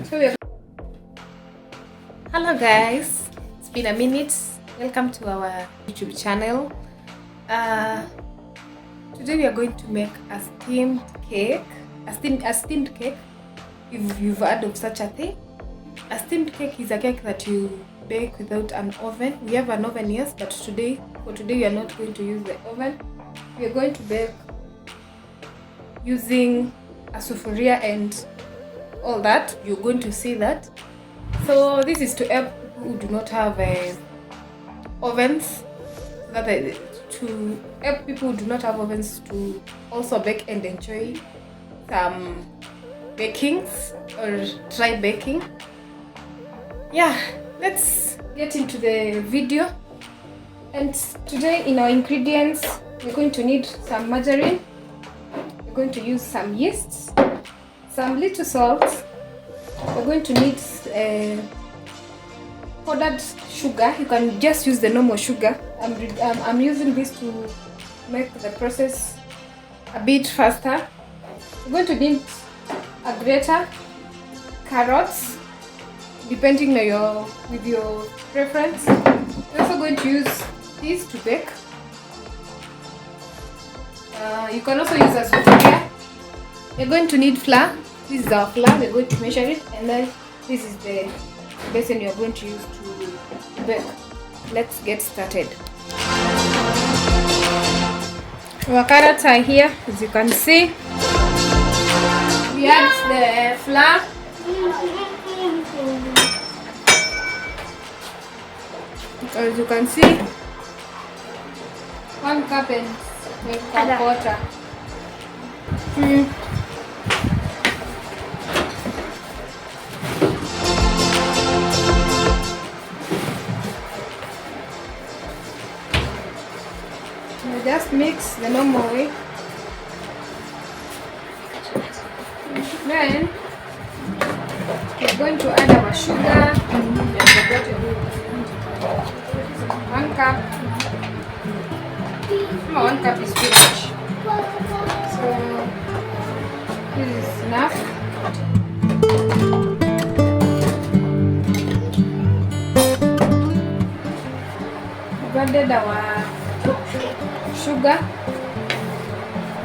So hello guys, it's been a minute. Welcome to our YouTube channel. Today we are going to make a steamed cake. A steamed cake. If you've heard of such a thing, a steamed cake is a cake that you bake without an oven. We have an oven, yes, but for today we are not going to use the oven. We are going to bake using a sufuria and all that. You're going to see that. So this is to help people who do not have ovens, to help people who do not have ovens to also bake and enjoy some bakings or try baking. Yeah, let's get into the video. And today in our ingredients, we're going to need some margarine, we're going to use some yeast, some little salt. We're going to need powdered sugar. You can just use the normal sugar. I'm using this to make the process a bit faster. We're going to need a grater, carrots, depending on your preference. We're also going to use this to bake. You can also use a sufuria. You're going to need flour. This is our flour. We're going to measure it, and then this is the basin you're going to use to bake. Let's get started. Our carrots are here, as you can see. We add the flour. As you can see, 1 cup and a quarter. Just mix the normal way. Then we're going to add our sugar. 1 cup. 1 cup is too much. So this is enough. We've added our sugar.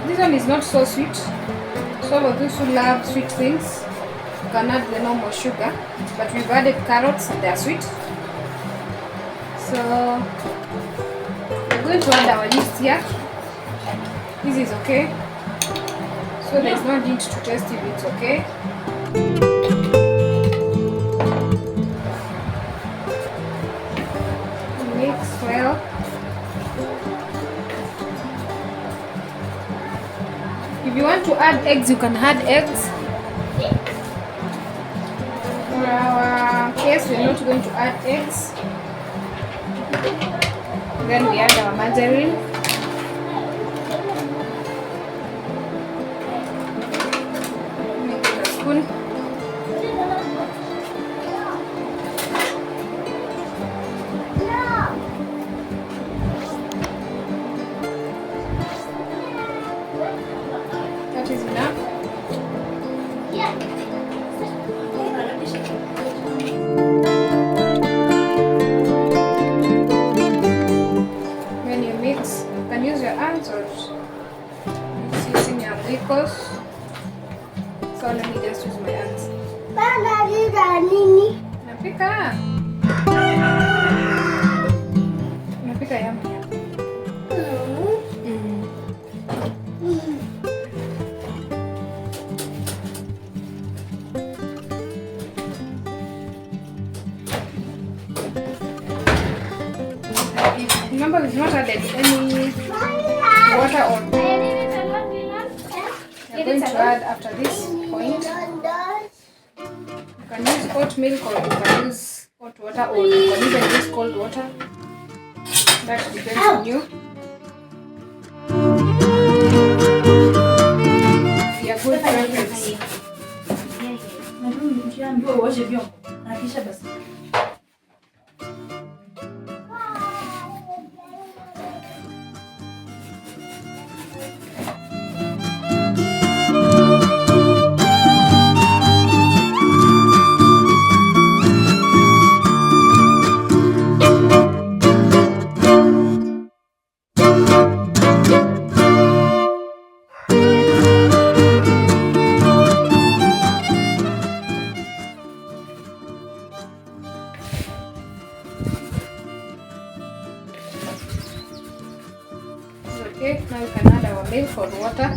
This one is not so sweet. So for those who love sweet things, you can add the normal sugar. But we've added carrots, they are sweet. So we're going to add our yeast here. This is okay. So there's no need to test if it's okay. Mix well. If you want to add eggs, you can add eggs. For our case, we're not going to add eggs. Then we add our margarine. Make it a spoon. That is enough. When you mix, you can use your hands or using your Wikos. So let me just use my hands. Napika. Napika yummy. Remember, we've not added any water on. We're going to add after this point. You can use hot milk or you can use hot water, or you can even use cold water. That depends on you. Your good preference. Okay, now we can add our milk or water.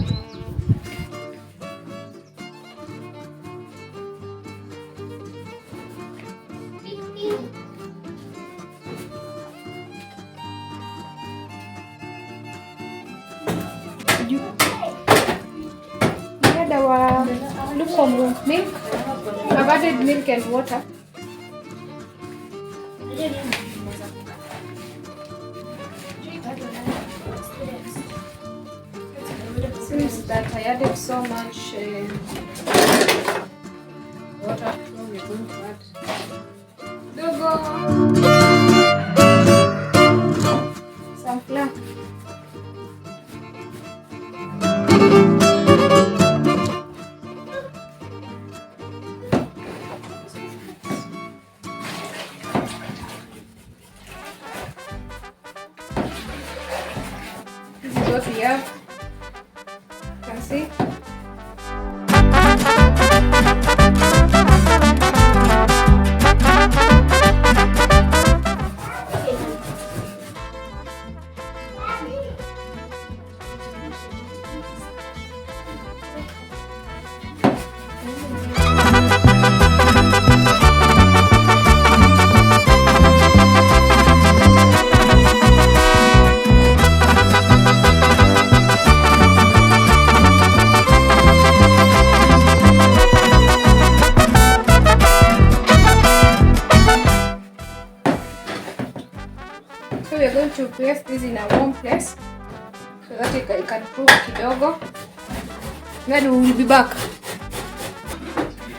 We add our lukewarm milk. I've added milk and water. Since that I added so much water, now we're going to add some flour. This is what we have. You can see. So we are going to place this in a warm place so that it can cook kidogo. Then we will be back.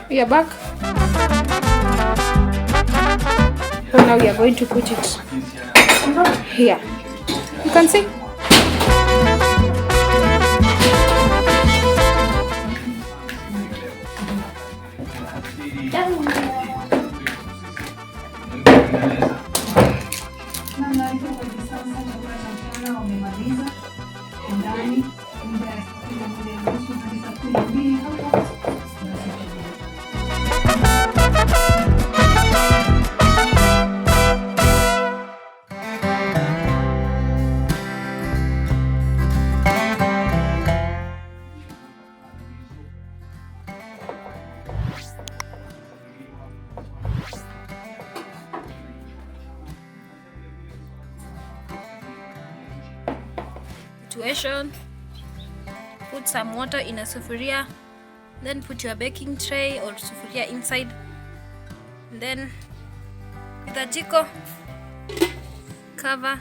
We are back. So now we are going to put it here. You can see. Situation. Put some water in a sufuria, then put your baking tray or sufuria inside, and then with a jiko cover,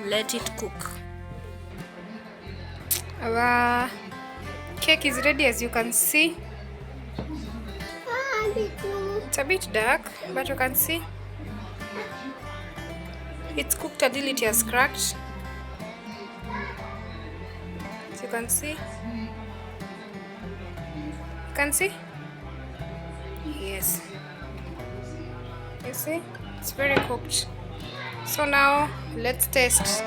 let it cook. Our cake is ready, as you can see. It's a bit dark, but you can see it's cooked until it has cracked. As you can see, yes, you see, it's very cooked. So now let's taste.